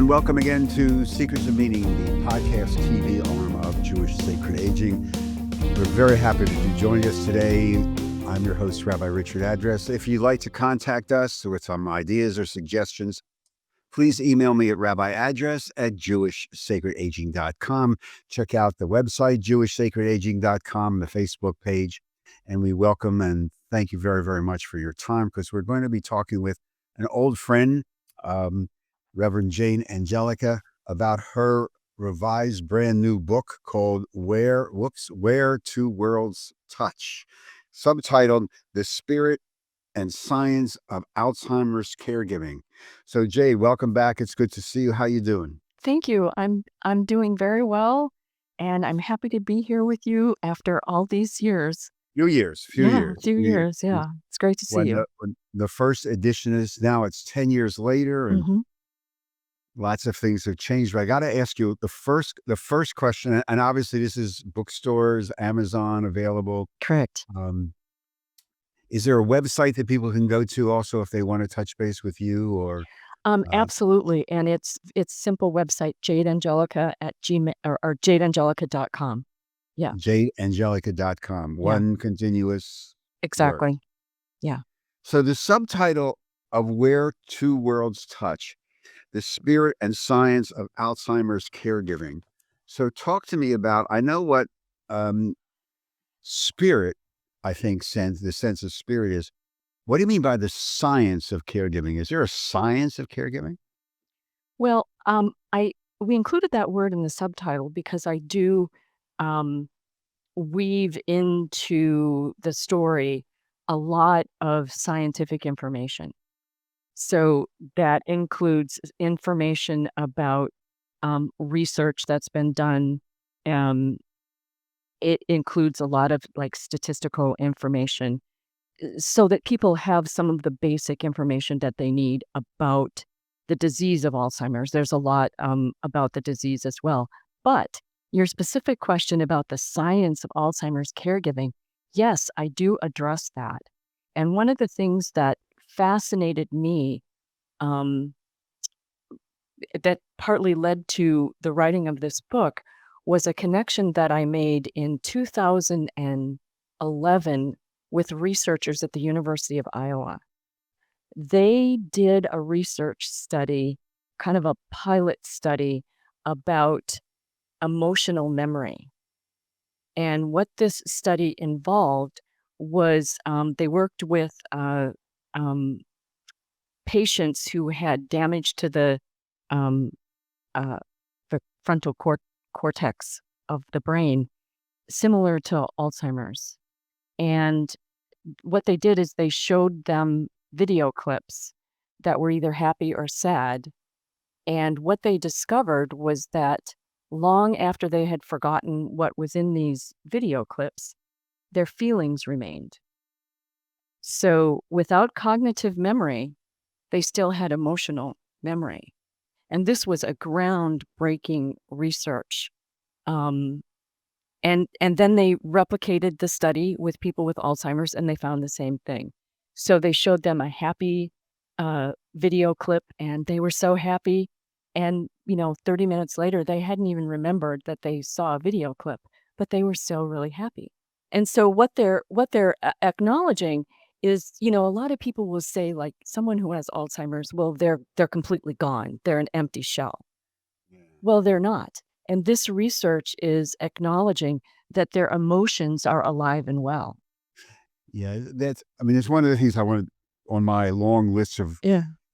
and welcome again to Secrets of Meaning, the podcast TV arm of Jewish Sacred Aging. We're very happy that you joined us today. I'm your host, Rabbi Richard Address. If you'd like to contact us with some ideas or suggestions, please email me at rabbiaddress@jewishsacredaging.com. Check out the website, jewishsacredaging.com, the Facebook page, and we welcome and thank you very, very much for your time, because we're going to be talking with an old friend, Reverend Jade Angelica, about her revised brand new book called Where Two Worlds Touch, subtitled The Spirit and Science of Alzheimer's Caregiving. So Jade, welcome back. It's good to see you. How you doing? Thank you. I'm doing very well, and I'm happy to be here with you after all these years. Few years. A few years. Yeah, it's great to see you. When the first edition is now, it's 10 years later, and lots of things have changed. But I got to ask you the first question, and obviously this is bookstores, Amazon available. Correct. Is there a website that people can go to also if they want to touch base with you? Or Absolutely, and it's simple website, Jade Angelica at gmail or jadeangelica.com. Yeah, jadeangelica.com. One continuous word. exactly. Yeah. So the subtitle of Where Two Worlds Touch, The Spirit and Science of Alzheimer's Caregiving. So talk to me about, I know what spirit, I think, the sense of spirit is. What do you mean by the science of caregiving? Is there a science of caregiving? Well, we included that word in the subtitle because I do weave into the story a lot of scientific information. So that includes information about research that's been done. It includes a lot of statistical information so that people have some of the basic information that they need about the disease of Alzheimer's. There's a lot about the disease as well. But your specific question about the science of Alzheimer's caregiving, yes, I do address that. And one of the things that fascinated me, that partly led to the writing of this book, was a connection that I made in 2011 with researchers at the University of Iowa. They did a research study, kind of a pilot study, about emotional memory. And what this study involved was they worked with patients who had damage to the frontal cortex of the brain, similar to Alzheimer's. And what they did is they showed them video clips that were either happy or sad. And what they discovered was that long after they had forgotten what was in these video clips, their feelings remained. So without cognitive memory, they still had emotional memory. And this was a groundbreaking research. And then they replicated the study with people with Alzheimer's, and they found the same thing. So they showed them a happy video clip, and they were so happy. And 30 minutes later, they hadn't even remembered that they saw a video clip, but they were still really happy. And so what they're acknowledging is, a lot of people will say, like, someone who has Alzheimer's, well, they're completely gone. They're an empty shell. Yeah. Well, they're not. And this research is acknowledging that their emotions are alive and well. Yeah, it's one of the things I wanted on my long list of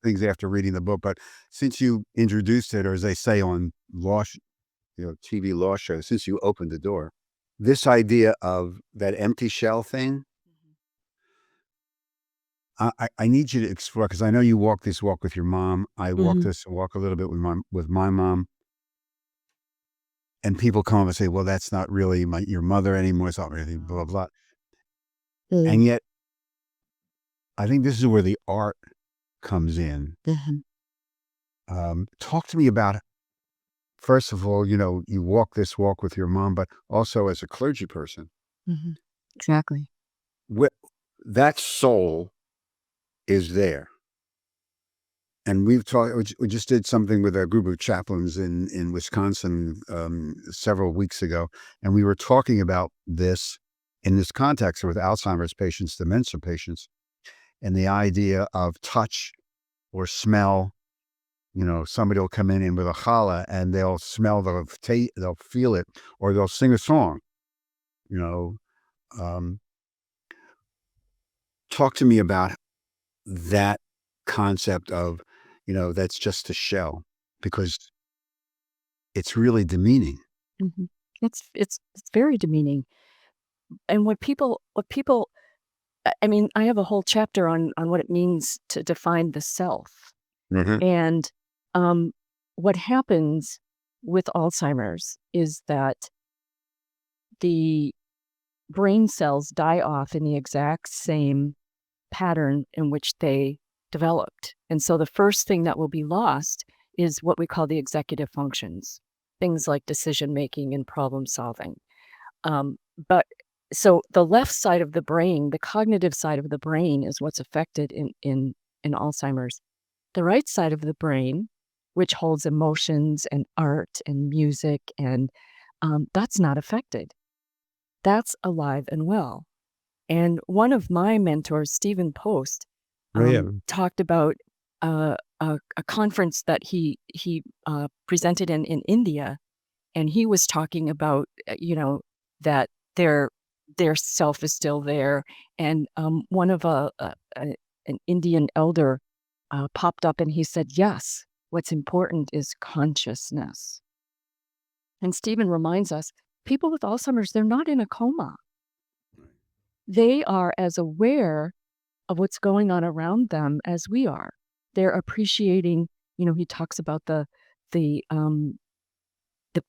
things after reading the book. But since you introduced it, or as they say on TV law shows, since you opened the door, this idea of that empty shell thing, I need you to explore, because I know you walk this walk with your mom. I walk this walk a little bit with my mom. And people come up and say, well, that's not really your mother anymore. It's not really blah, blah, blah. And yet, I think this is where the art comes in. Talk to me about, first of all, you walk this walk with your mom, but also as a clergy person. Exactly. That soul is there. and we've talked. We just did something with a group of chaplains in Wisconsin several weeks ago, and we were talking about this in this context with Alzheimer's patients, dementia patients, and the idea of touch or smell. Somebody will come in with a challah and they'll smell they'll feel it, or they'll sing a song. You know, um, talk to me about that concept of, that's just a shell, because it's really demeaning. Mhm. It's very demeaning. And what people I mean, I have a whole chapter on what it means to define the self. Hmm. And um, what happens with Alzheimer's is that the brain cells die off in the exact same pattern in which they developed. And so the first thing that will be lost is what we call the executive functions, things like decision making and problem solving. But so the left side of the brain, the cognitive side of the brain, is what's affected in Alzheimer's. The right side of the brain, which holds emotions and art and music, and that's not affected. That's alive and well. And one of my mentors, Stephen Post, Oh, yeah. talked about a conference that he presented in India, and he was talking about that their self is still there. And one of an Indian elder popped up and he said, "Yes, what's important is consciousness." And Stephen reminds us, people with Alzheimer's, they're not in a coma. They are as aware of what's going on around them as we are. They're appreciating, he talks about the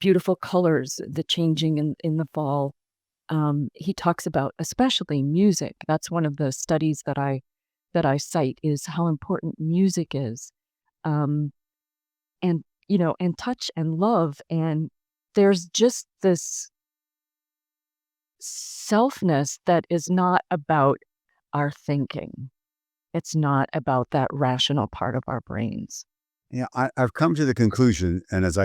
beautiful colors, the changing in the fall. He talks about especially music. That's one of the studies that I cite, is how important music is. Um, and touch and love, and there's just this selfness that is not about our thinking. It's not about that rational part of our brains. Yeah, I've come to the conclusion, and as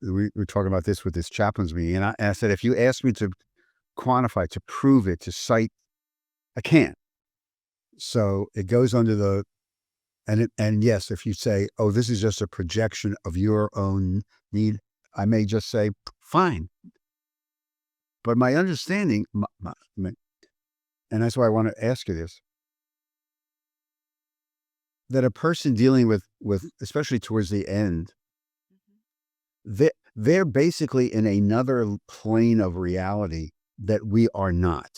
we were talking about this with this chaplain's meeting, and I said, if you ask me to quantify, to prove it, to cite, I can't. So it goes under the, and yes, if you say, oh, this is just a projection of your own need, I may just say, fine. But my understanding, and that's why I want to ask you this, that a person dealing with especially towards the end, they're basically in another plane of reality that we are not.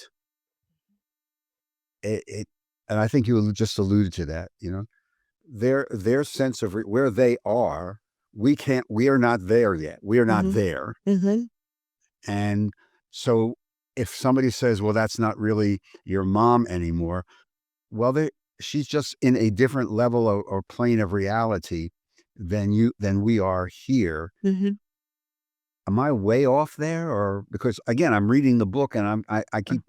And I think you just alluded to that. Their sense of where they are, we are not there yet. We are not Mhm. there. Mhm. And so if somebody says, well, that's not really your mom anymore, well, she's just in a different level or plane of reality than we are here. Mhm. Am I way off there? Or because again, I'm reading the book and I keep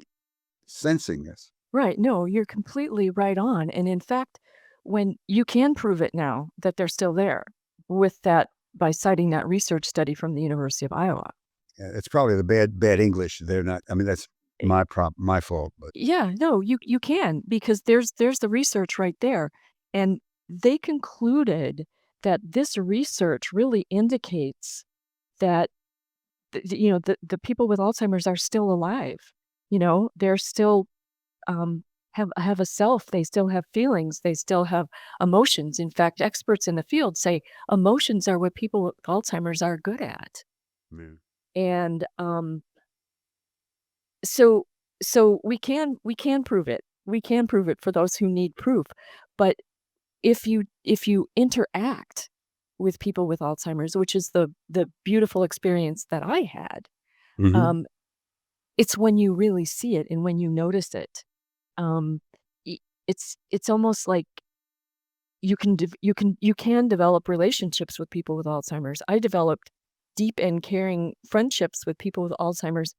sensing this. Right. No, you're completely right on. And in fact, when you can prove it now that they're still there with that by citing that research study from the University of Iowa. It's probably the bad English. They're not. I mean, that's Eh, my fault. But Yeah, no, you can, because there's the research right there. And they concluded that this research really indicates that the people with Alzheimer's are still alive. They're still have a self, they still have feelings, they still have emotions. In fact, experts in the field say emotions are what people with Alzheimer's are good at. yeah. And so we can prove it. We can prove it for those who need proof. But if you interact with people with Alzheimer's, which is the beautiful experience that I had, Hmm. um, it's when you really see it and when you notice it. Um, y it's almost like you can develop relationships with people with Alzheimer's. I developed deep and caring friendships with people with Alzheimer's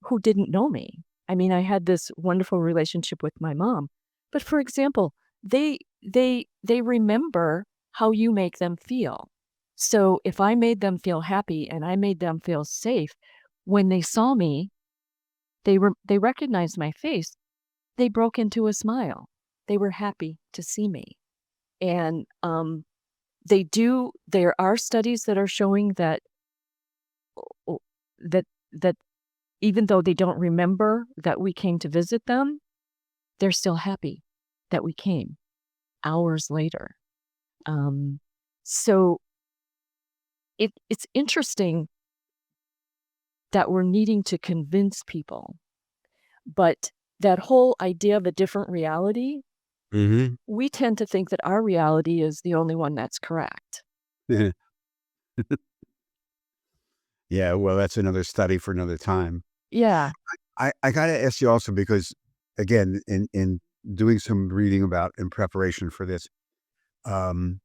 who didn't know me. I mean, I had this wonderful relationship with my mom, but for example, they remember how you make them feel. So if I made them feel happy and I made them feel safe, when they saw me, they recognized my face. They broke into a smile. They were happy to see me. And there are studies that are showing that o- that even though they don't remember that we came to visit them, they're still happy that we came hours later. Um, so it's interesting that we're needing to convince people, but that whole idea of a different reality, Hmm. we tend to think that our reality is the only one that's correct. Yeah, well, that's another study for another time. Yeah. I got to ask you also because, again, in doing some reading about in preparation for this, um,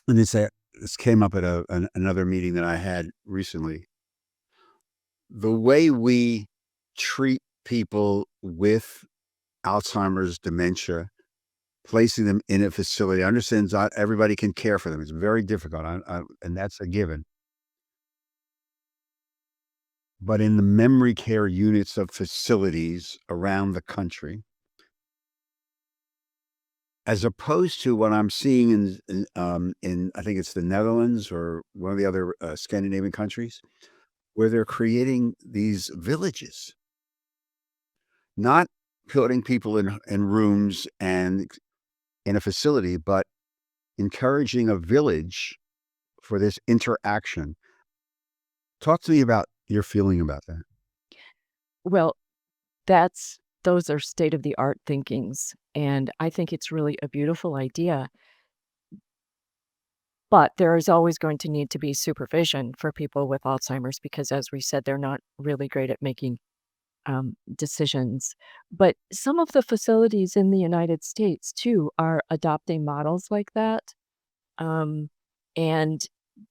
and this came up at another meeting that I had recently. The way we treat people with Alzheimer's, dementia, placing them in a facility. I understand not everybody can care for them. It's very difficult, and that's a given. But in the memory care units of facilities around the country, as opposed to what I'm seeing in I think it's the Netherlands or one of the other Scandinavian countries, where they're creating these villages, not putting people in rooms and in a facility, but encouraging a village for this interaction. Talk to me about your feeling about that. Well, those are state of the art thinkings, and I think it's really a beautiful idea. But there is always going to need to be supervision for people with Alzheimer's because, as we said, they're not really great at making decisions. But some of the facilities in the United States, too, are adopting models like that. Um, and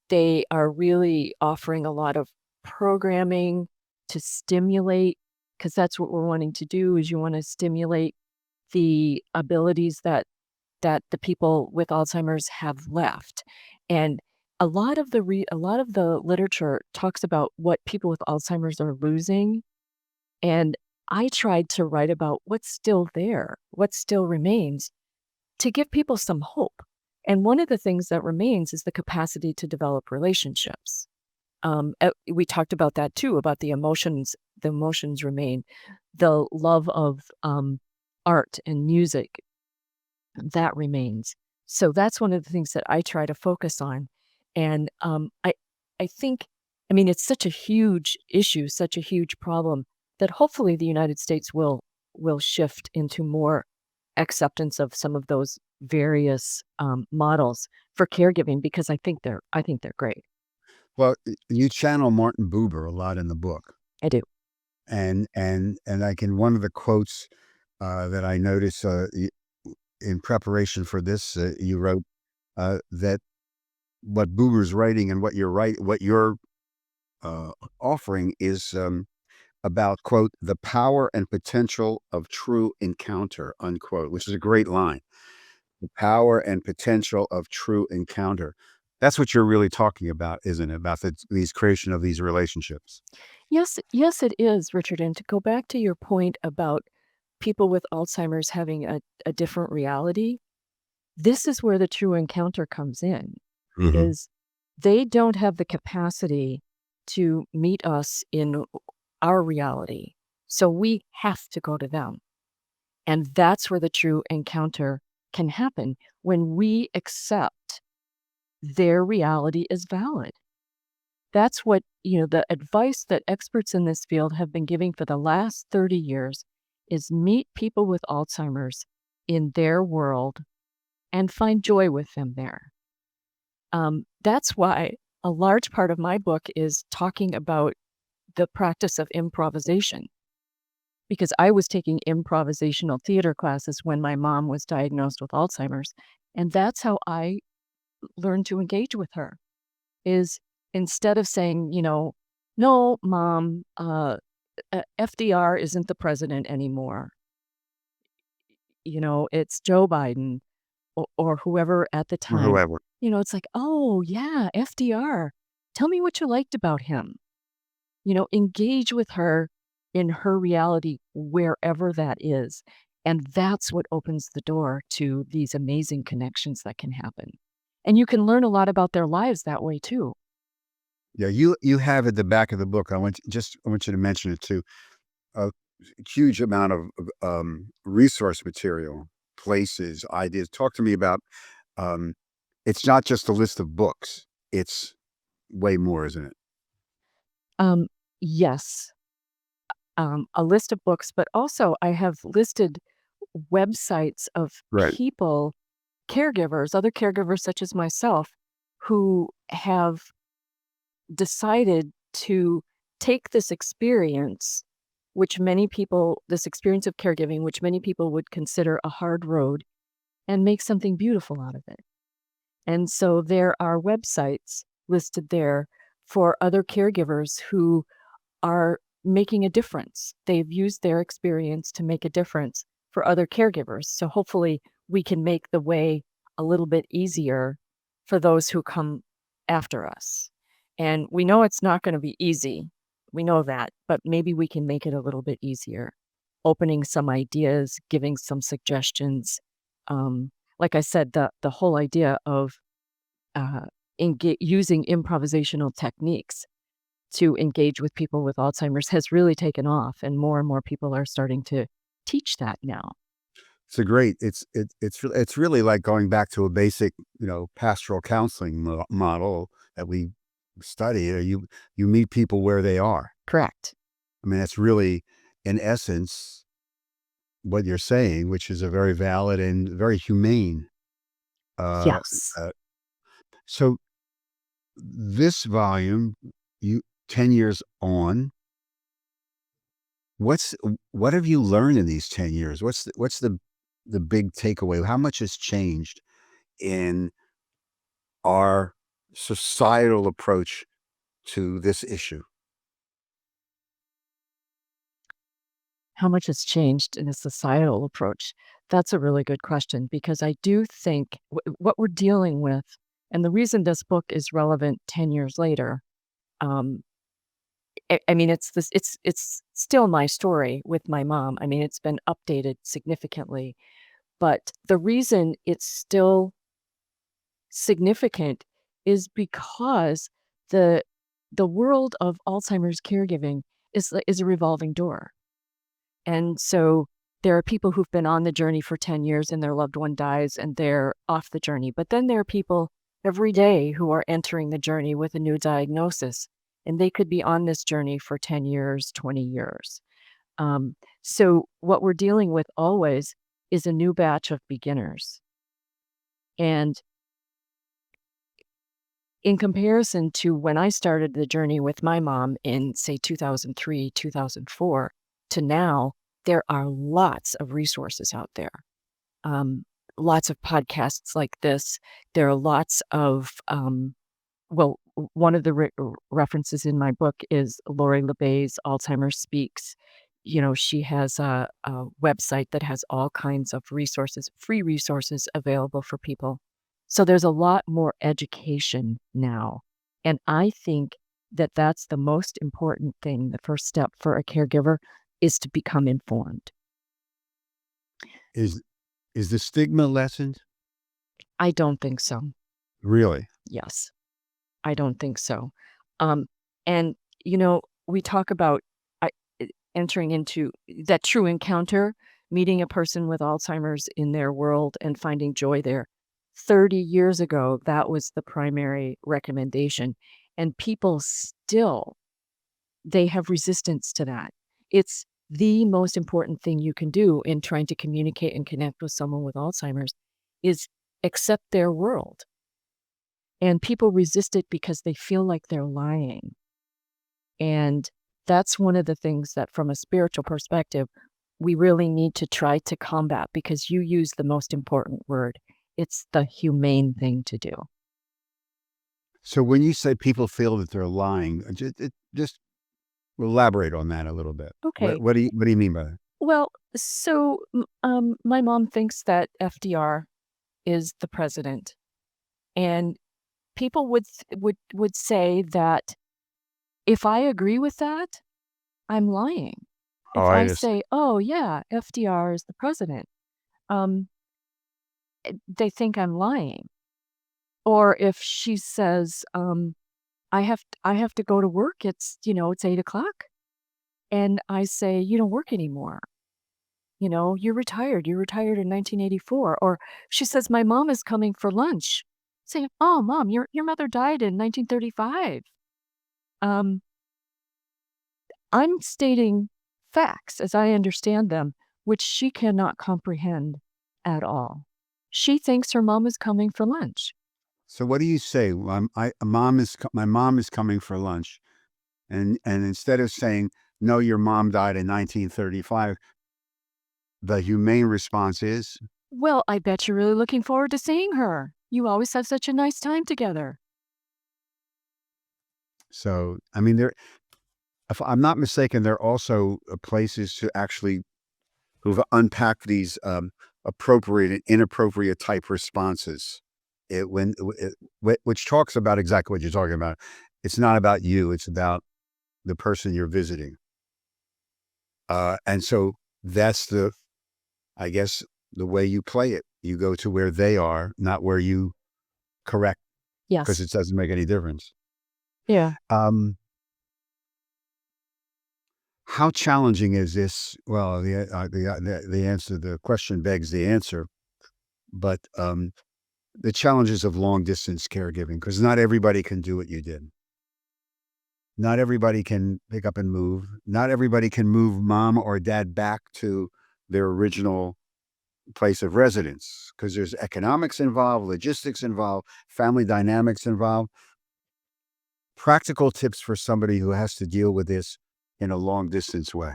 they are really offering a lot of programming to stimulate, because that's what we're wanting to do, is you want to stimulate the abilities that the people with Alzheimer's have left. And a lot of the literature talks about what people with Alzheimer's are losing, and I tried to write about what's still there, what still remains, to give people some hope. And one of the things that remains is the capacity to develop relationships. We talked about that too, about the emotions. The emotions remain, the love of art and music, that remains. So that's one of the things that I try to focus on. And I think, I mean, it's such a huge issue, such a huge problem, that hopefully the United States will shift into more acceptance of some of those various models for caregiving, because I think they're great. Well, you channel Martin Buber a lot in the book, I do. and like in one of the quotes that I noticed in preparation for this, you wrote that what Buber's writing and what you're offering is about quote the power and potential of true encounter unquote, which is a great line. The power and potential of true encounter. That's what you're really talking about, isn't it? About these creation of these relationships. Yes, yes, it is, Richard. And to go back to your point about people with Alzheimer's having a different reality, this is where the true encounter comes in, Hmm. is they don't have the capacity to meet us in our reality. So we have to go to them. And that's where the true encounter can happen, when we accept their reality is valid. That's what, the advice that experts in this field have been giving for the last 30 years is meet people with Alzheimer's in their world and find joy with them there. That's why a large part of my book is talking about the practice of improvisation, because I was taking improvisational theater classes when my mom was diagnosed with Alzheimer's. And that's how I learned to engage with her, is instead of saying, no, mom, FDR isn't the president anymore. It's Joe Biden. or whoever at the or time, whoever. it's like, "Oh, yeah, FDR. Tell me what you liked about him." Engage with her in her reality wherever that is, and that's what opens the door to these amazing connections that can happen. And you can learn a lot about their lives that way too. Yeah, you have at the back of the book. I want you to mention it too. A huge amount of resource material, places, ideas. Talk to me about. Um, it's not just a list of books. It's way more, isn't it? Um, yes, a list of books, but also I have listed websites of Right. people, caregivers, other caregivers such as myself, who have decided to take this experience of caregiving, which many people would consider a hard road, and make something beautiful out of it. And so there are websites listed there for other caregivers who are making a difference. They've used their experience to make a difference for other caregivers. So hopefully we can make the way a little bit easier for those who come after us. And we know it's not going to be easy. We know that, but maybe we can make it a little bit easier. Opening some ideas, giving some suggestions. Like I said, the whole idea of using improvisational techniques to engage with people with Alzheimer's has really taken off, and more people are starting to teach that now. It's a great. It's really like going back to a basic, pastoral counseling model that we study. You meet people where they are. Correct. I mean, that's really, in essence, what you're saying, which is a very valid and very humane. Uh, Yes. uh, so this volume, you 10 years on, what's what have you learned in these 10 years? What's the big takeaway? How much has changed in our societal approach to this issue? How much has changed in a societal approach? That's a really good question because I do think what we're dealing with, and the reason this book is relevant 10 years later, um, I mean, it's still my story with my mom. I mean, it's been updated significantly, but the reason it's still significant is because the the world of Alzheimer's caregiving is a revolving door. And so there are people who've been on the journey for 10 years and their loved one dies and they're off the journey. But then there are people every day who are entering the journey with a new diagnosis, and they could be on this journey for 10 years, 20 years. So what we're dealing with always is a new batch of beginners. And in comparison to when I started the journey with my mom in, say, 2003, 2004, to now, there are lots of resources out there. Um, Lots of podcasts like this. There are lots of, one of the references in my book is Lori LeBay's Alzheimer's Speaks. She has a website that has all kinds of resources, free resources available for people. So there's a lot more education now. And I think that that's the most important thing. The first step for a caregiver is to become informed. Is the stigma lessened? I don't think so. Really? Yes, I don't think so. Um, and, we talk about I, entering into that true encounter, meeting a person with Alzheimer's in their world and finding joy there. 30 years ago, that was the primary recommendation. And people still, they have resistance to that. It's the most important thing you can do in trying to communicate and connect with someone with Alzheimer's is accept their world. And people resist it because they feel like they're lying. And that's one of the things that, from a spiritual perspective, we really need to try to combat because you use the most important word. It's the humane thing to do. So when you say people feel that they're lying, just elaborate on that a little bit. Okay. What do you mean by that? Well, so my mom thinks that FDR is the president. And people would say that if I agree with that, I'm lying. Oh, If I I just say, "Oh, yeah, FDR is the president," um, they think I'm lying. Or if she says, I have to go to work, it's 8 o'clock," and I say, "You don't work anymore. You're retired. You retired in 1984." Or she says, "My mom is coming for lunch." Say, "Oh, mom, your mother died in 1935." Um, I'm stating facts as I understand them, which she cannot comprehend at all. She thinks her mom is coming for lunch. so what do you say? My mom is coming for lunch, and instead of saying no, your mom died in 1935, the humane response is, "Well, I bet you're really looking forward to seeing her. You always have such a nice time together." so I mean, there. If I'm not mistaken, there are also places to actually who've unpacked these appropriate and inappropriate type responses. Which talks about exactly what you're talking about. It's not about you; it's about the person you're visiting. And so that's I guess, the way you play it. You go to where they are, not where you correct, because Yes. it doesn't make any difference. Yeah. Um, how challenging is this? Well, the answer, the question begs the answer, but the challenges of long distance caregiving, because not everybody can do what you did. Not everybody can pick up and move. Not everybody can move mom or dad back to their original place of residence because there's economics involved, logistics involved, family dynamics involved. Practical tips for somebody who has to deal with this in a long distance way.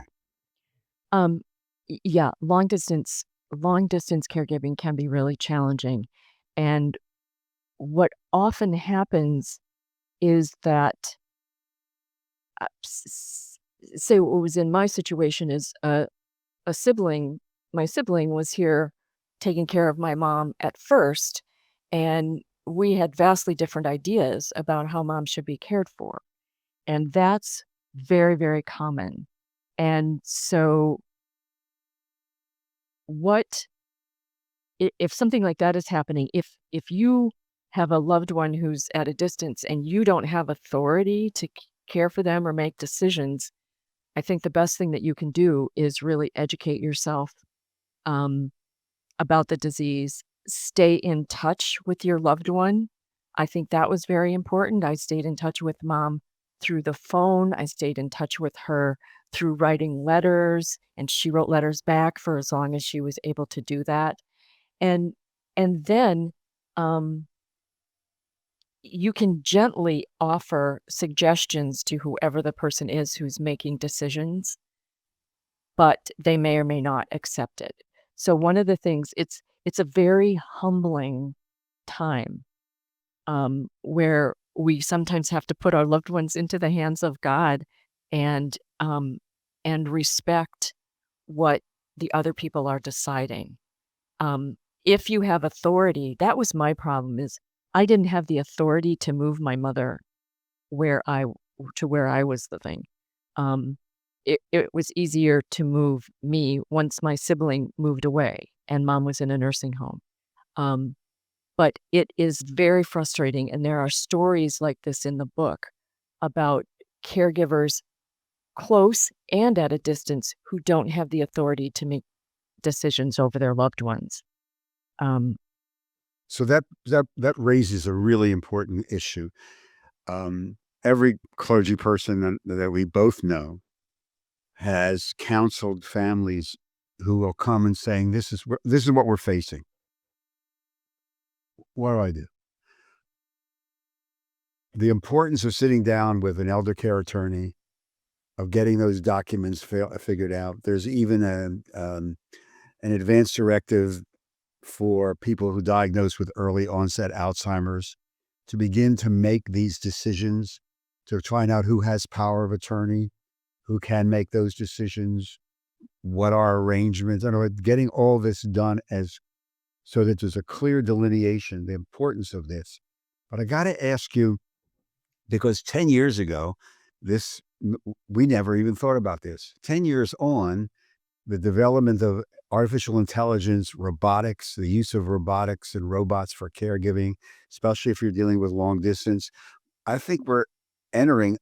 Um, yeah, long distance caregiving can be really challenging. And what often happens is that, say what was in my situation is a sibling, my sibling was here taking care of my mom at first, and we had vastly different ideas about how mom should be cared for. And that's very, very common. And so what if something like that is happening, if you have a loved one who's at a distance and you don't have authority to care for them or make decisions, I think the best thing that you can do is really educate yourself um, about the disease. Stay in touch with your loved one. I think that was very important. I stayed in touch with mom through the phone. I stayed in touch with her through writing letters, and she wrote letters back for as long as she was able to do that. And and then, um, you can gently offer suggestions to whoever the person is who's making decisions, but they may or may not accept it. So one of the things it's a very humbling time, where we sometimes have to put our loved ones into the hands of God and, respect what the other people are deciding. Um, if you have authority, that was my problem is I didn't have the authority to move my mother where I to where I was living. Um, it was easier to move me once my sibling moved away and mom was in a nursing home. Um, but it is very frustrating, and there are stories like this in the book about caregivers close and at a distance who don't have the authority to make decisions over their loved ones. Um, So that raises a really important issue. Every clergy person that we both know has counseled families who will come and saying, this is what we're facing. What do I do?" The importance of sitting down with an elder care attorney, of getting those documents figured out. There's even an advance directive for people who diagnosed with early onset Alzheimer's to begin to make these decisions, to find out who has power of attorney, who can make those decisions, what are arrangements, getting all this done as so that there's a clear delineation, the importance of this. But I got to ask you, because 10 years ago, this, we never even thought about this. 10 years on, the development of artificial intelligence, robotics, the use of robotics and robots for caregiving, especially if you're dealing with long distance, I think we're entering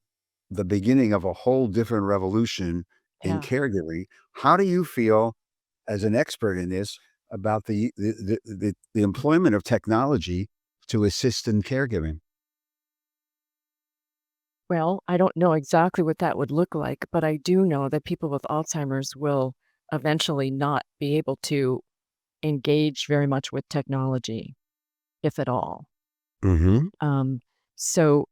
the beginning of a whole different revolution in Yeah. caregiving. How do you feel as an expert in this about the employment of technology to assist in caregiving? Well, I don't know exactly what that would look like, but I do know that people with Alzheimer's will eventually not be able to engage very much with technology, if at all. Mhm. Um, so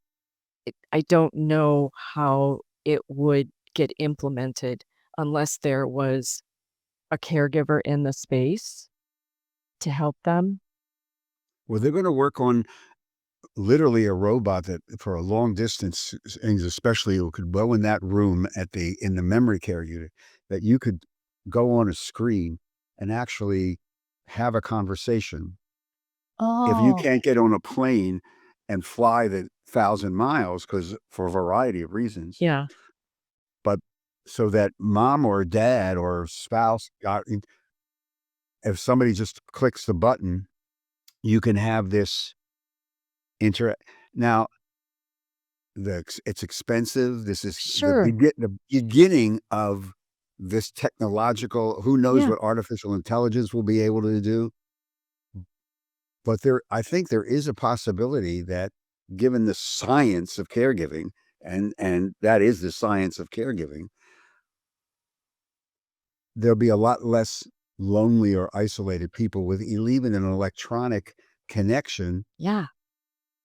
I don't know how it would get implemented unless there was a caregiver in the space to help them. Well, they're gonna work on literally a robot that for a long distance things, especially who could go in that room in the memory care unit, that you could go on a screen and actually have a conversation. If you Oh, can't get on a plane and fly the 1,000 miles, because for a variety of reasons, yeah, but so that mom or dad or spouse got in, if somebody just clicks the button, you can have this inter now it's expensive. This is sure. the beginning of this technological, who knows Yeah, what artificial intelligence will be able to do, but I think there is a possibility that, given the science of caregiving, and that is the science of caregiving, there'll be a lot less lonely or isolated people with even an electronic connection, yeah,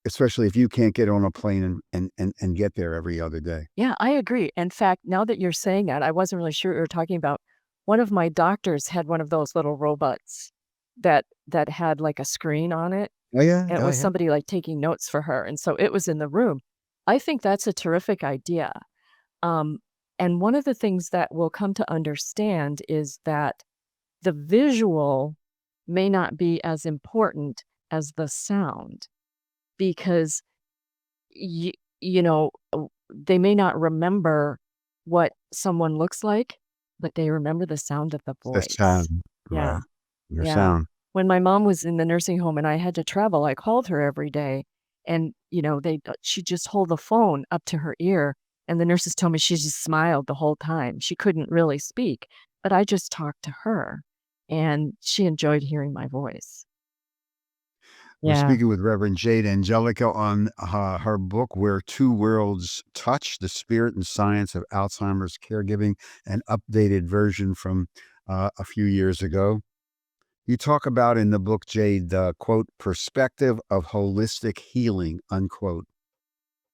especially if you can't get on a plane and get there every other day. yeah, I agree. In fact, now that you're saying that, I wasn't really sure what you were talking about. One of my doctors had one of those little robots that had like a screen on it. Oh, yeah. And it Oh, was yeah. somebody, like, taking notes for her, and so it was in the room. I think that's a terrific idea, um, and one of the things that we'll come to understand is that the visual may not be as important as the sound because y you know, they may not remember what someone looks like, but they remember the sound of the The voice. sound, Yeah. right. Your Yeah. sound. When my mom was in the nursing home and I had to travel, I called her every day and, she'd just hold the phone up to her ear, and the nurses told me she just smiled the whole time. She couldn't really speak, but I just talked to her, and she enjoyed hearing my voice. We're Yeah. speaking with Reverend Jade Angelica on her book, Where Two Worlds Touch: The Spirit and Science of Alzheimer's Caregiving, an updated version from a few years ago. You talk about in the book, Jade, the quote, perspective of holistic healing, unquote.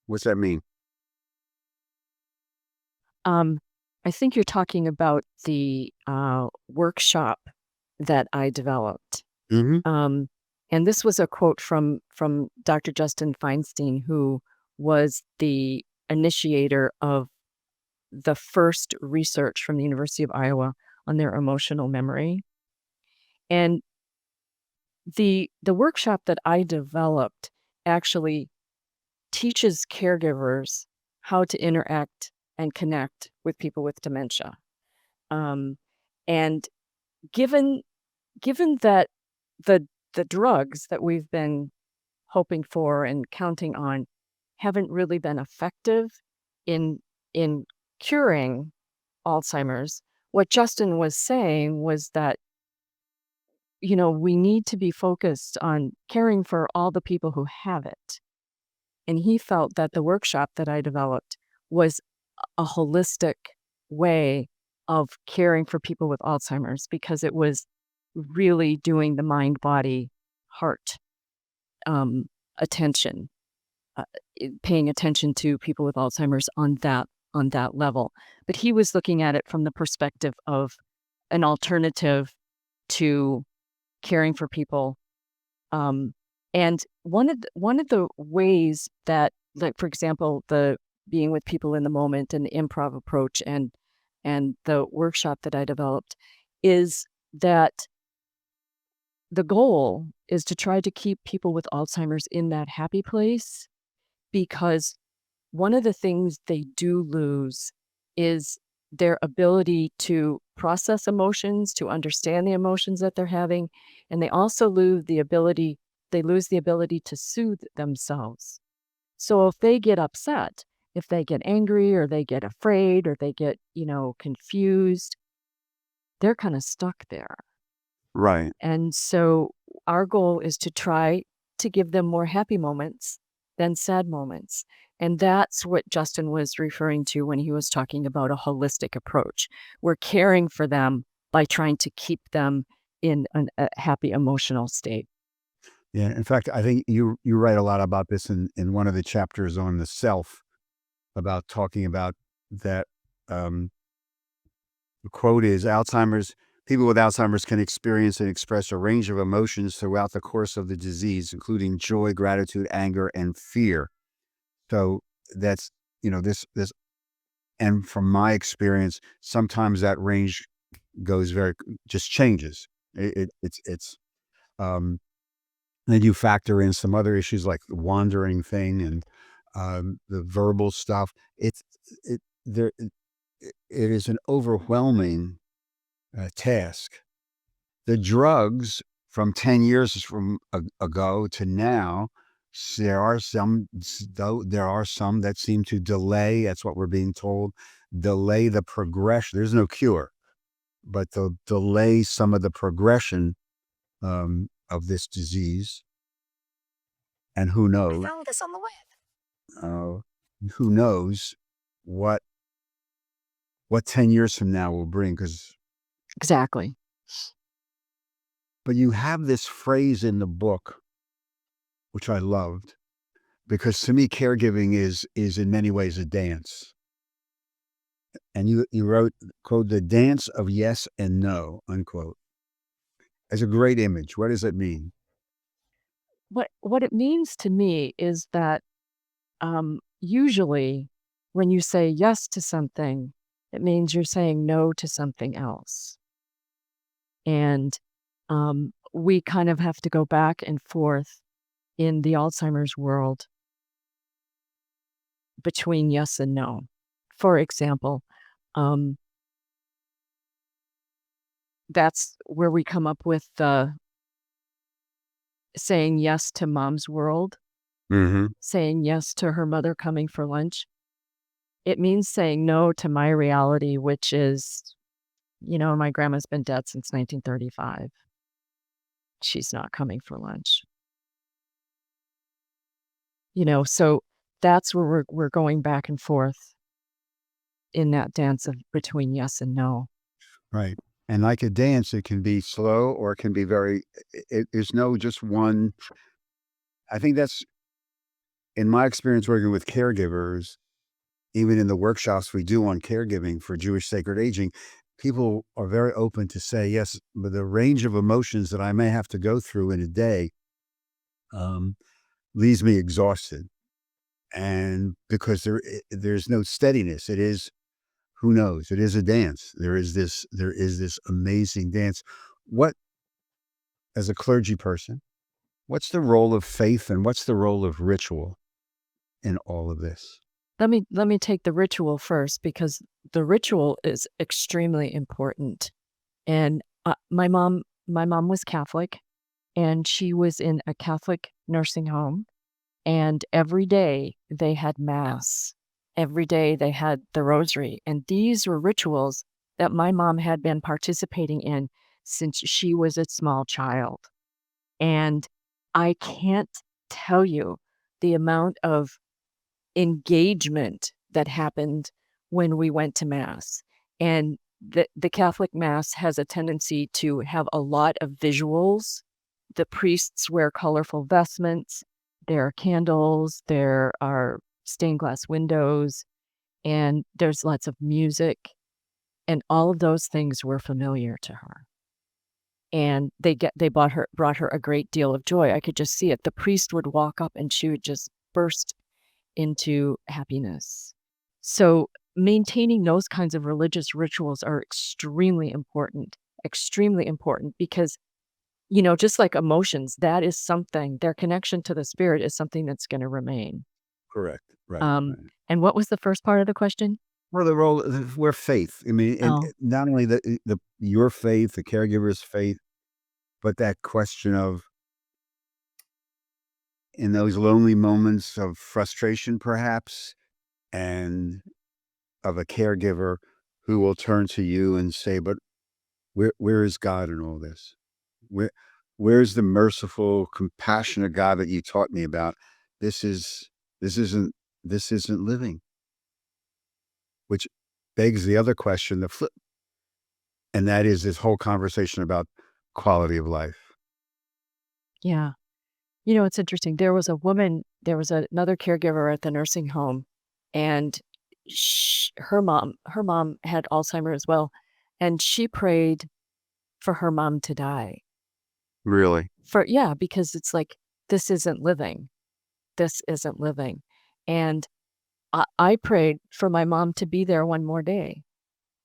What's that mean? Um, I think you're talking about the, workshop that I developed. Hmm. Um, and this was a quote from Dr. Justin Feinstein, who was the initiator of the first research from the University of Iowa on their emotional memory. And the workshop that I developed actually teaches caregivers how to interact and connect with people with dementia. Um, and given given that the the drugs that we've been hoping for and counting on haven't really been effective in in curing Alzheimer's. What Justin was saying was that, we need to be focused on caring for all the people who have it. And he felt that the workshop that I developed was a holistic way of caring for people with Alzheimer's because it was really doing the mind, body, heart um, attention paying attention to people with Alzheimer's on that level. But he was looking at it from the perspective of an alternative to caring for people. And one of the ways that, like for example, the being with people in the moment and the improv approach and the workshop that I developed is that the goal is to try to keep people with Alzheimer's in that happy place, because one of the things they do lose is their ability to process emotions, to understand the emotions that they're having, and they also lose the ability to soothe themselves. So if they get upset, if they get angry or they get afraid or they get, confused, they're kind of stuck there. Right. And so our goal is to try to give them more happy moments than sad moments. And that's what Justin was referring to when he was talking about a holistic approach. We're caring for them by trying to keep them in a happy emotional state. Yeah. In fact, I think you write a lot about this in one of the chapters on the self, about talking about that. Um, the quote is, Alzheimer's people with Alzheimer's can experience and express a range of emotions throughout the course of the disease, including joy, gratitude, anger, and fear. So that's, this, and from my experience, sometimes that range goes just changes. It's um then you factor in some other issues like the wandering thing and the verbal stuff. It's it there it is an overwhelming task. The drugs from 10 years ago to now, there are some that seem to delay, that's what we're being told, delay the progression. There's no cure, but they'll delay some of the progression of this disease. And who I knows? found this on the web. Uh, who knows what 10 years from now will bring? Exactly. But you have this phrase in the book, which I loved, because to me, caregiving is in many ways a dance. And you wrote, quote, "The dance of yes and no," unquote. As a great image. What does it mean? What it means to me is that usually when you say yes to something, it means you're saying no to something else. And we kind of have to go back and forth in the Alzheimer's world between yes and no. For example, um, that's where we come up with the saying yes to mom's world, Mhm. saying yes to her mother coming for lunch. It means saying no to my reality, which is, my grandma's been dead since 1935. She's not coming for lunch. So that's where we're going back and forth in that dance of between yes and no. Right. And like a dance, it can be slow or it can be very there's no just one. I think that's in my experience working with caregivers, even in the workshops we do on caregiving for Jewish sacred aging, people are very open to say, yes, but the range of emotions that I may have to go through in a day um, leaves me exhausted. And because there's no steadiness, it is, who knows, it is a dance. There is this amazing dance. What, as a clergy person, what's the role of faith and what's the role of ritual in all of this? Let me take the ritual first, because the ritual is extremely important. And my mom was Catholic, and she was in a Catholic nursing home, and every day they had mass. Every day they had the rosary, and these were rituals that my mom had been participating in since she was a small child. And I can't tell you the amount of engagement that happened when we went to mass. And the Catholic mass has a tendency to have a lot of visuals. The priests wear colorful vestments, there are candles, there are stained glass windows, and there's lots of music, and all of those things were familiar to her. And they brought her a great deal of joy. I could just see it. The priest would walk up and she would just burst into happiness. So maintaining those kinds of religious rituals are extremely important, because just like emotions, that is something, their connection to the spirit is something that's going to remain. Correct. Right. Um, Right. and what was the first part of the question? Well, the role where faith. I mean, and Oh, not only the your faith, the caregiver's faith, but that question of in those lonely moments of frustration, perhaps, and of a caregiver who will turn to you and say, "But where is God in all this? Where where's the merciful, compassionate God that you taught me about? This is this isn't this isn't living." Which begs the other question, the flip, and that is this whole conversation about quality of life. yeah. It's interesting. There was another caregiver at the nursing home, and her mom had Alzheimer as well, and she prayed for her mom to die. Really? Yeah, because it's like, this isn't living. This isn't living. And I prayed for my mom to be there one more day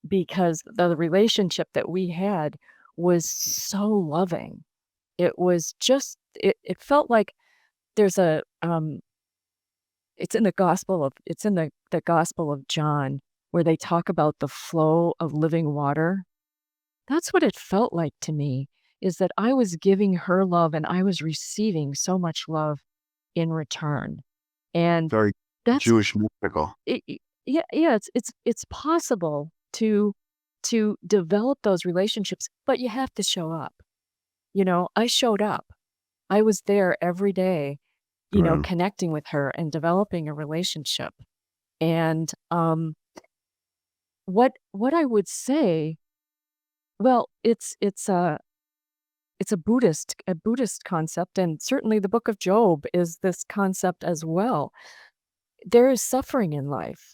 because the relationship that we had was so loving. It was just it felt like there's it's in the Gospel of John where they talk about the flow of living water. That's what it felt like to me, is that I was giving her love and I was receiving so much love in return. And Very that's Jewish mystical. yeah, yeah, it's possible to develop those relationships, but you have to show up. I showed up. I was there every day, Wow. connecting with her and developing a relationship. And what I would say, well, it's a Buddhist concept, and certainly the book of Job is this concept as well. There is suffering in life,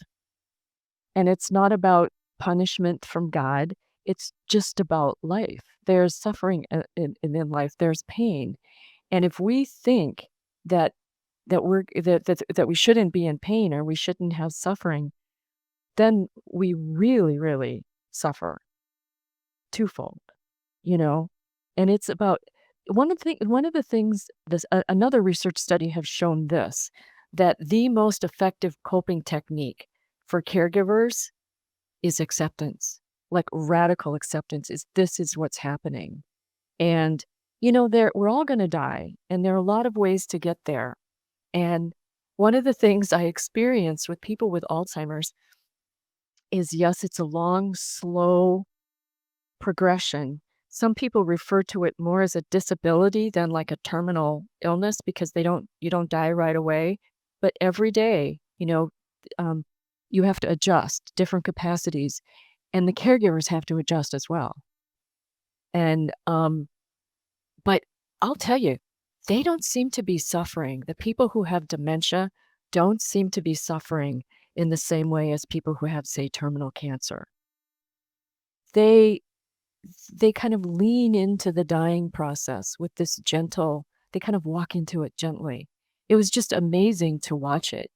and it's not about punishment from God. It's just about life. There's suffering in life. There's pain, and if we think that that we shouldn't be in pain or we shouldn't have suffering, then we really, really suffer twofold, you know? And it's about one of the things another research study has shown this, that the most effective coping technique for caregivers is acceptance. Like radical acceptance is this is what's happening. And we're all going to die and there are a lot of ways to get there. And one of the things I experience with people with Alzheimer's is, yes, it's a long, slow progression. Some people refer to it more as a disability than like a terminal illness because you don't die right away. But every day, um, you have to adjust different capacities, and the caregivers have to adjust as well. And but I'll tell you, they don't seem to be suffering. The people who have dementia don't seem to be suffering in the same way as people who have, say, terminal cancer. They they kind of lean into the dying process with this gentle, they kind of walk into it gently. It was just amazing to watch it.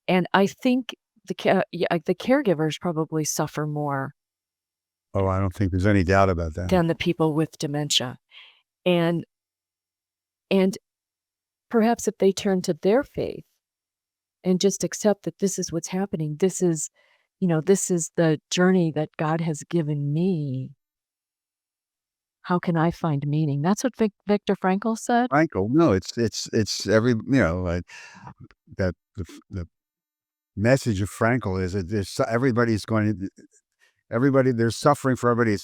And I think the caregivers probably suffer more Oh, I don't think there's any doubt about that. than the people with dementia. And and perhaps if they turn to their faith and just accept that this is what's happening, this is the journey that God has given me. How can I find meaning? That's what Viktor Frankl said. Frankl, no, it's every that the message of Frankl is that everybody's going to everybody there's suffering for everybody.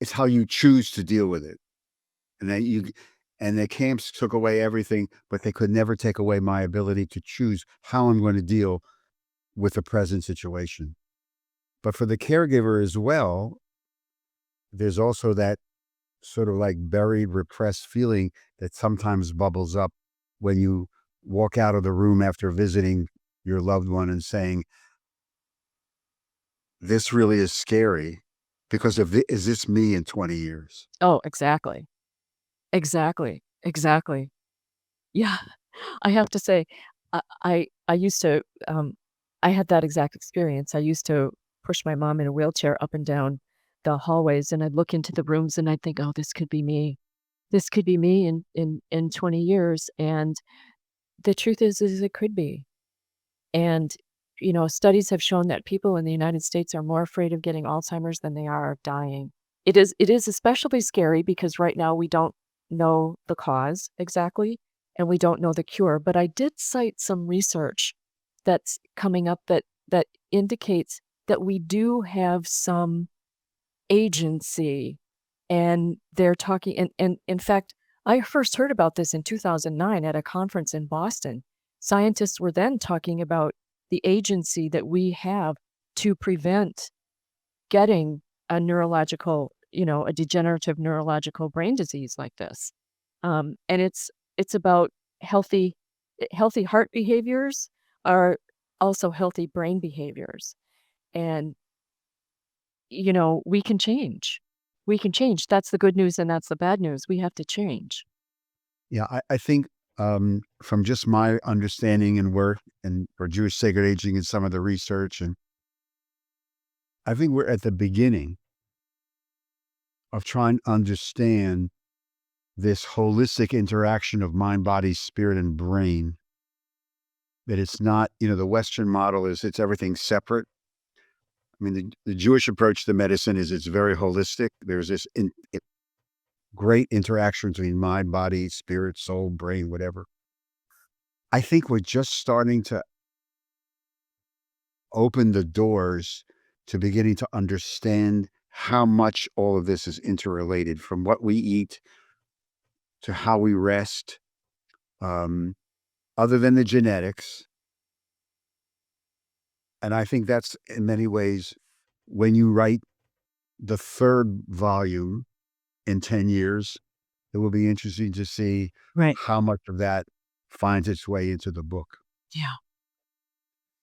It's how you choose to deal with it. And then the camps took away everything, but they could never take away my ability to choose how I'm going to deal with the present situation. But for the caregiver as well, there's also that sort of like buried, repressed feeling that sometimes bubbles up when you walk out of the room after visiting your loved one and saying, "This really is scary because is this me in 20 years?" Oh, exactly. Exactly. Exactly. Yeah. I have to say, I used to, I had that exact experience. I used to push my mom in a wheelchair up and down the hallways, and I'd look into the rooms and I'd think, "Oh, this could be me." this could be me in 20 years. And the truth is it could be. And, studies have shown that people in the United States are more afraid of getting Alzheimer's than they are of dying. It is especially scary because right now we don't know the cause exactly, and we don't know the cure. But I did cite some research that's coming up that indicates that we do have some agency, and they're talking. And in fact, I first heard about this in 2009 at a conference in Boston. Scientists were then talking about the agency that we have to prevent getting a neurological, a degenerative neurological brain disease like this. And it's about healthy heart behaviors are also healthy brain behaviors. And, we can change. We can change. That's the good news and that's the bad news. We have to change. Yeah, I think from just my understanding and work and for Jewish sacred aging and some of the research, and I think we're at the beginning of trying to understand this holistic interaction of mind, body, spirit, and brain. That it's not, the Western model is it's everything separate. I mean, the Jewish approach to medicine is it's very holistic. There's this great interaction between mind, body, spirit, soul, brain, whatever. I think we're just starting to open the doors to beginning to understand how much all of this is interrelated, from what we eat to how we rest, other than the genetics. And I think that's in many ways, when you write the third volume in 10 years, it will be interesting to see Right. how much of that finds its way into the book. Yeah.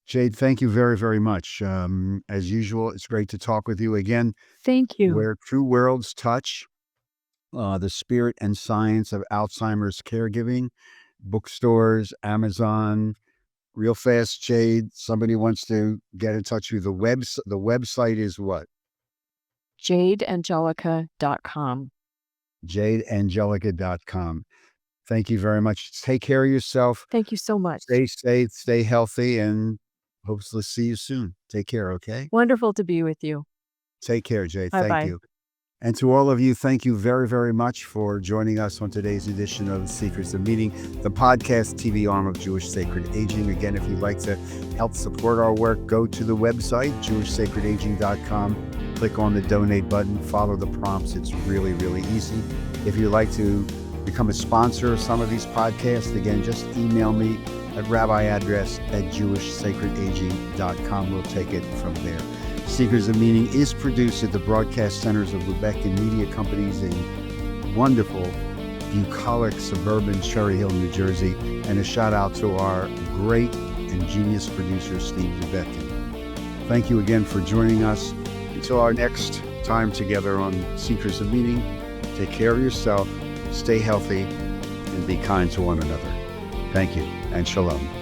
Jade, thank you very, very much. As usual, it's great to talk with you again. Thank you. Where two worlds touch, the spirit and science of Alzheimer's caregiving, bookstores, Amazon. Real fast, Jade, somebody wants to get in touch with you. The website is what? JadeAngelica.com. JadeAngelica.com. Thank you very much. Take care of yourself. Thank you so much. Stay safe, stay healthy, and hopefully see you soon. Take care, okay? Wonderful to be with you. Take care, Jade. Bye-bye. Thank you. And to all of you, thank you very, very much for joining us on today's edition of Secrets of Meaning, the podcast TV arm of Jewish Sacred Aging. Again, if you'd like to help support our work, go to the website, jewishsacredaging.com. Click on the donate button, follow the prompts. It's really, really easy. If you'd like to become a sponsor of some of these podcasts, again, just email me at Rabbi Address at jewishsacredaging.com. We'll take it from there. Secrets of Meaning is produced at the broadcast centers of Lubeck and Media Companies in wonderful, bucolic, suburban Cherry Hill, New Jersey. And a shout out to our great and genius producer, Steve Zubecki. Thank you again for joining us. Until our next time together on Secrets of Meaning, take care of yourself, stay healthy, and be kind to one another. Thank you, and shalom.